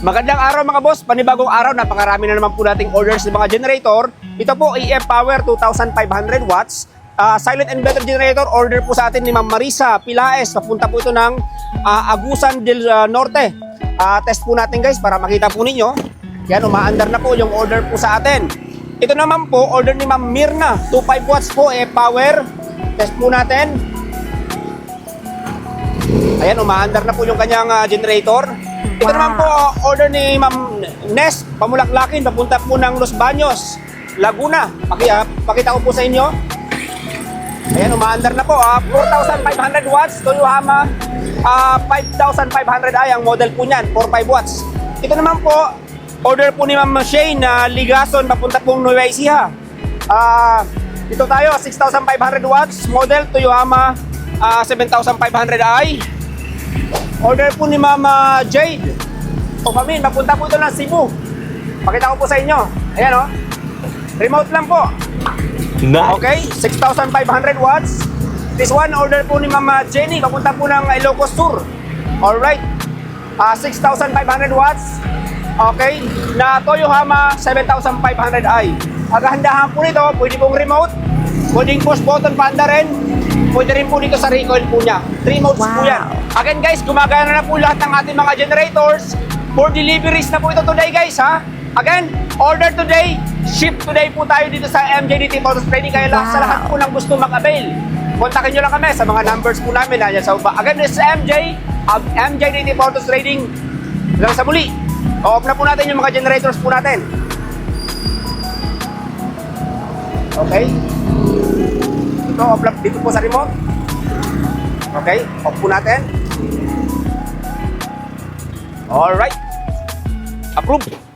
Magandang araw mga boss, panibagong araw, napakarami na naman po nating orders ng mga generator. Ito po, EF Power 2,500 watts. Silent inverter generator, order po sa atin ni Ma'am Marisa Pilaes. Papunta po ito ng Agusan del Norte. Test po natin guys para makita po ninyo. Yan, umaandar na po yung order po sa atin. Ito naman po, order ni Ma'am Mirna, 25 watts po, EF Power. Test po natin. Ayan, umaandar na po yung kanyang generator. Ito naman po, order ni Ma'am Nes, Pamulaklakin, papunta po ng Los Baños, Laguna. Pakita ko po sa inyo. Ayan, umaandar na po. 4,500 watts, Toyohama 5,500 ay ang model po niyan, 45 watts. Ito naman po, order po ni Ma'am Shane na Ligason, papunta pong Nueva Ecija. Ito tayo, 6,500 watts, model Toyohama 7,500i. Order po ni Mama Jade Pamin, papunta po ito ng Cebu. Pakita ko po sa inyo. Ayan o. Remote lang po. Nice. Okay, 6,500 watts. This one, order po ni Mama Jenny. Papunta po ng Ilocos Sur. Alright. 6,500 watts. Okay. Na Toyohama 7,500i. Agahandahan po nito, pwede pong remote. Pwedeng push button panda rin. Pwede rin po dito sa recoil po niya. 3 modes po yan. Again guys, gumagana na po lahat ng ating mga generators. For deliveries na po ito today guys ha. Again, order today, ship today po tayo dito sa MJDT Motors Trading. Kaya sa lahat po ng gusto mag-avail, kontakin nyo lang kami sa mga numbers po namin. Nandiyan sa baba. Again, this is MJDT Motors Trading. Hanggang sa muli. O-off na po natin yung mga generators po natin. Okay. Ito, off lang dito po sa remote. Okay, off po natin. Alright. Approve.